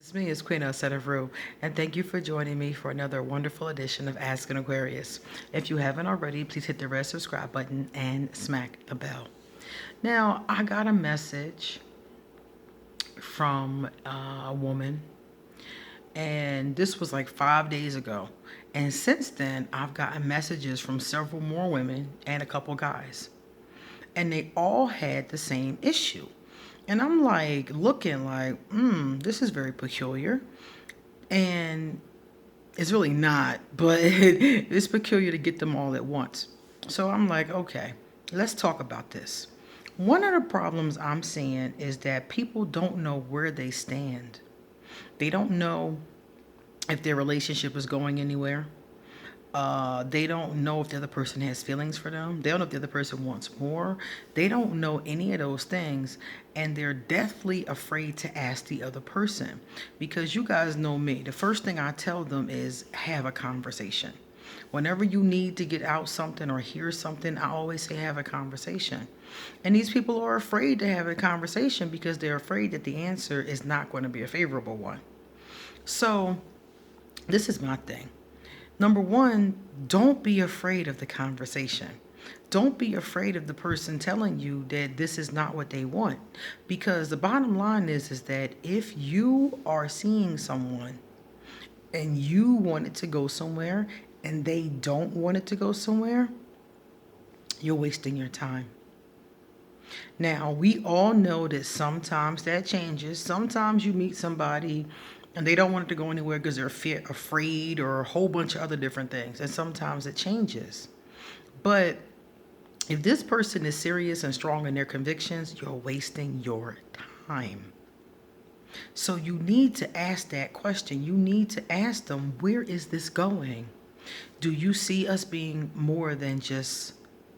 It's me, it's Queen Rue, and thank you for joining me for another wonderful edition of Ask an Aquarius. If you haven't already, please hit the red subscribe button and smack the bell. Now, I got a message from a woman, and this was like 5 days ago. And since then, I've gotten messages from several more women and a couple guys, and they all had the same issue. And I'm like looking like, this is very peculiar. And it's really not, but it's peculiar to get them all at once. So I'm like, okay, let's talk about this. One of the problems I'm seeing is that people don't know where they stand. They don't know if their relationship is going anywhere. They don't know if the other person has feelings for them. They don't know if the other person wants more. They don't know any of those things. And they're deathly afraid to ask the other person. Because you guys know me. The first thing I tell them is have a conversation. Whenever you need to get out something or hear something, I always say have a conversation. And these people are afraid to have a conversation because they're afraid that the answer is not going to be a favorable one. So this is my thing. Number one, don't be afraid of the conversation. Don't be afraid of the person telling you that this is not what they want. Because the bottom line is that if you are seeing someone and you want it to go somewhere and they don't want it to go somewhere, you're wasting your time. Now, we all know that sometimes that changes. Sometimes you meet somebody and they don't want it to go anywhere because they're afraid or a whole bunch of other different things. And sometimes it changes. But if this person is serious and strong in their convictions, you're wasting your time. So you need to ask that question. You need to ask them, where is this going? Do you see us being more than just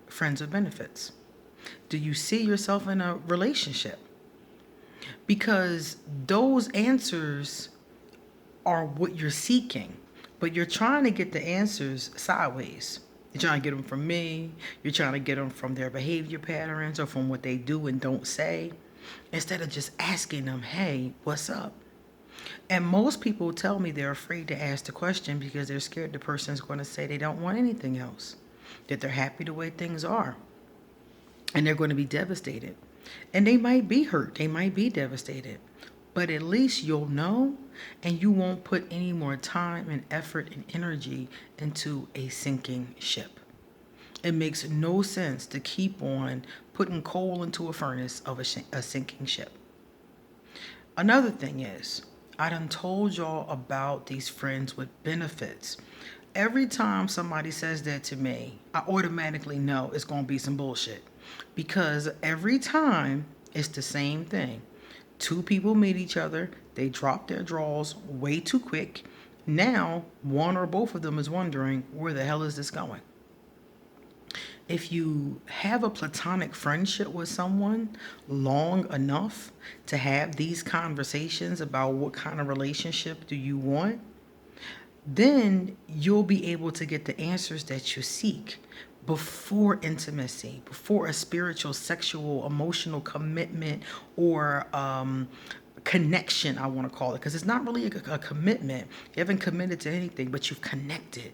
friends with benefits? Do you see yourself in a relationship? Because those answers are what you're seeking, but you're trying to get the answers sideways. You're trying to get them from me. You're trying to get them from their behavior patterns or from what they do and don't say, instead of just asking them, hey, what's up? And most people tell me they're afraid to ask the question because they're scared the person's going to say they don't want anything else, that they're happy the way things are, and they're going to be devastated. And they might be hurt. They might be devastated. But at least you'll know, and you won't put any more time and effort and energy into a sinking ship. It makes no sense to keep on putting coal into a furnace of a sinking ship. Another thing is, I done told y'all about these friends with benefits. Every time somebody says that to me, I automatically know it's going to be some bullshit. Because every time it's the same thing. Two people meet each other, they drop their draws way too quick. Now, one or both of them is wondering, where the hell is this going? If you have a platonic friendship with someone long enough to have these conversations about what kind of relationship do you want, then you'll be able to get the answers that you seek before intimacy, before a spiritual, sexual, emotional commitment or connection, I want to call it, because it's not really a commitment. You haven't committed to anything, but you've connected.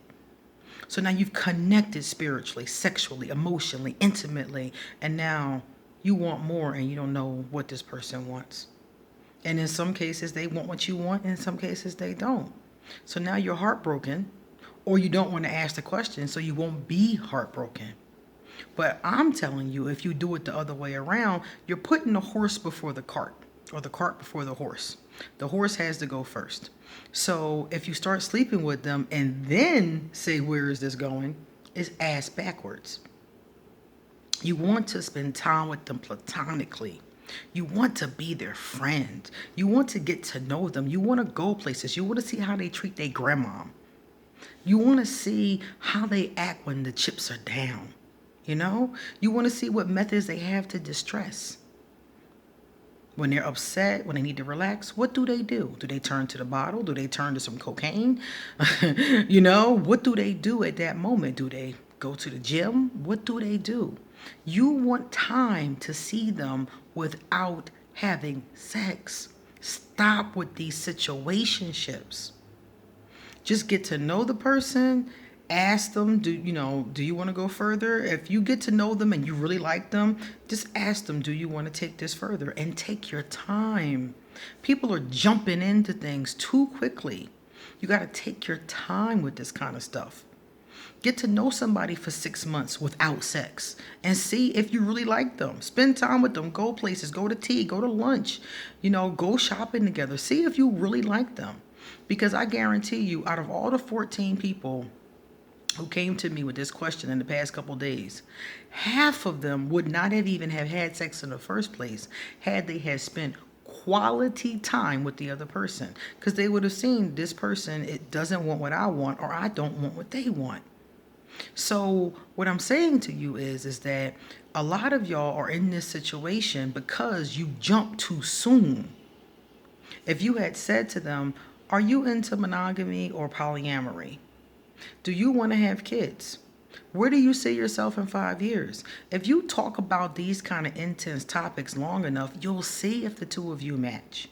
So now you've connected spiritually, sexually, emotionally, intimately, and now you want more and you don't know what this person wants. And in some cases, they want what you want, and in some cases, they don't. So now you're heartbroken, or you don't want to ask the question so you won't be heartbroken. But I'm telling you, if you do it the other way around, you're putting the horse before the cart, or the cart before the horse. The horse has to go first. So if you start sleeping with them and then say, where is this going? It's ass backwards. You want to spend time with them platonically. You want to be their friend. You want to get to know them. You want to go places. You want to see how they treat their grandma. You want to see how they act when the chips are down. You know? You want to see what methods they have to distress. When they're upset, when they need to relax, what do? Do they turn to the bottle? Do they turn to some cocaine? You know, what do they do at that moment? Do they go to the gym? What do they do? You want time to see them without having sex. Stop with these situationships. Just get to know the person. Ask them, do you want to go further? If you get to know them and you really like them, just ask them, do you want to take this further? And take your time. People are jumping into things too quickly. You got to take your time with this kind of stuff. Get to know somebody for 6 months without sex and see if you really like them. Spend time with them. Go places. Go to tea. Go to lunch. Go shopping together. See if you really like them. Because I guarantee you, out of all the 14 people who came to me with this question in the past couple days, half of them would not have even have had sex in the first place had they had spent quality time with the other person, because they would have seen this person, it doesn't want what I want, or I don't want what they want. So what I'm saying to you is that a lot of y'all are in this situation because you jumped too soon. If you had said to them, are you into monogamy or polyamory? Do you want to have kids? Where do you see yourself in 5 years? If you talk about these kind of intense topics long enough, you'll see if the two of you match.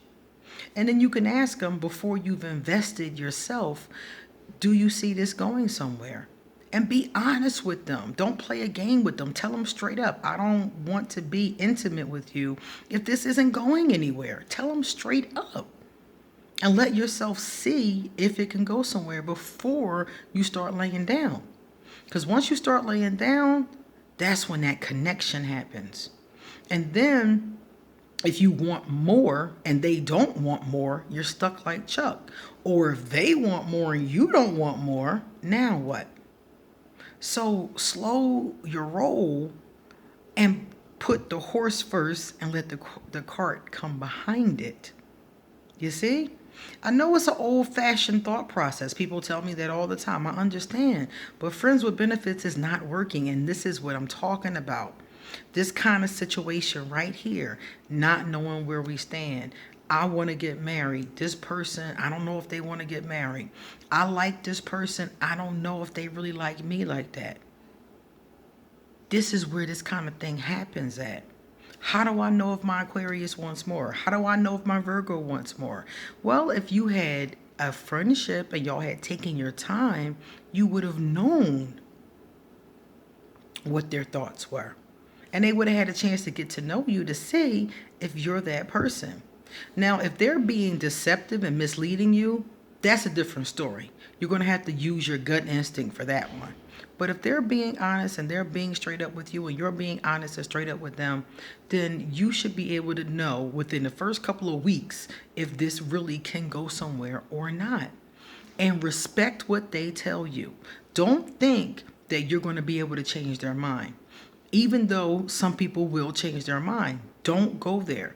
And then you can ask them before you've invested yourself, do you see this going somewhere? And be honest with them. Don't play a game with them. Tell them straight up, I don't want to be intimate with you if this isn't going anywhere. Tell them straight up. And let yourself see if it can go somewhere before you start laying down. Because once you start laying down, that's when that connection happens. And then if you want more and they don't want more, you're stuck like Chuck. Or if they want more and you don't want more, now what? So slow your roll and put the horse first and let the cart come behind it. You see? I know it's an old-fashioned thought process. People tell me that all the time. I understand. But friends with benefits is not working, and this is what I'm talking about. This kind of situation right here, not knowing where we stand. I want to get married. This person, I don't know if they want to get married. I like this person. I don't know if they really like me like that. This is where this kind of thing happens at. How do I know if my Aquarius wants more? How do I know if my Virgo wants more? Well, if you had a friendship and y'all had taken your time, you would have known what their thoughts were. And they would have had a chance to get to know you to see if you're that person. Now, if they're being deceptive and misleading you, that's a different story. You're going to have to use your gut instinct for that one. But if they're being honest and they're being straight up with you and you're being honest and straight up with them, then you should be able to know within the first couple of weeks if this really can go somewhere or not. And respect what they tell you. Don't think that you're going to be able to change their mind. Even though some people will change their mind, don't go there.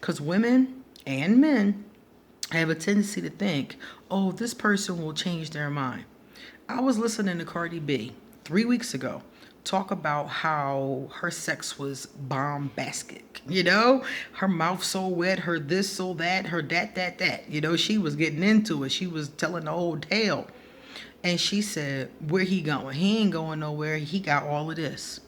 Because women and men have a tendency to think, oh, this person will change their mind. I was listening to Cardi B 3 weeks ago talk about how her sex was bombastic. Her mouth so wet, her this, so that, her that. She was getting into it. She was telling the whole tale. And she said, where he going? He ain't going nowhere. He got all of this.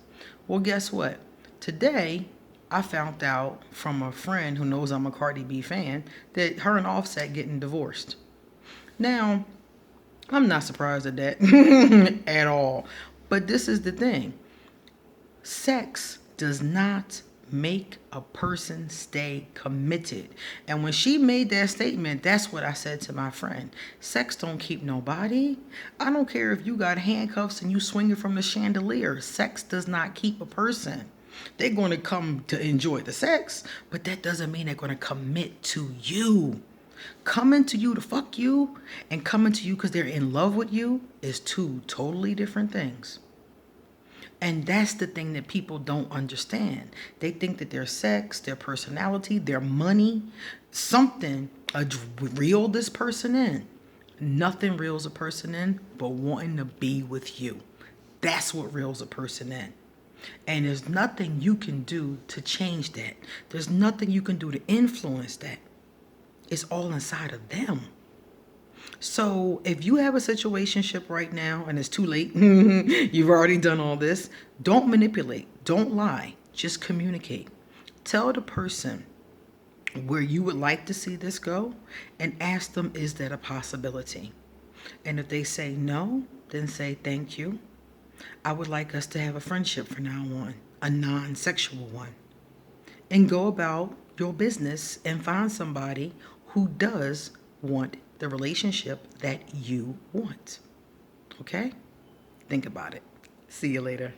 Well, guess what? Today, I found out from a friend who knows I'm a Cardi B fan that her and Offset getting divorced. Now, I'm not surprised at that at all. But this is the thing. Sex does not make a person stay committed. And when she made that statement, that's what I said to my friend. Sex don't keep nobody. I don't care if you got handcuffs and you swinging from the chandelier. Sex does not keep a person. They're going to come to enjoy the sex, but that doesn't mean they're going to commit to you. Coming to you to fuck you and coming to you because they're in love with you is two totally different things. And that's the thing that people don't understand. They think that their sex, their personality, their money, something reel this person in. Nothing reels a person in but wanting to be with you. That's what reels a person in. And there's nothing you can do to change that. There's nothing you can do to influence that. It's all inside of them. So if you have a situationship right now and it's too late, you've already done all this, don't manipulate, don't lie, just communicate. Tell the person where you would like to see this go, and ask them, is that a possibility? And if they say no, then say thank you. I would like us to have a friendship from now on, a non sexual one. And go about your business and find somebody who does want the relationship that you want. Okay? Think about it. See you later.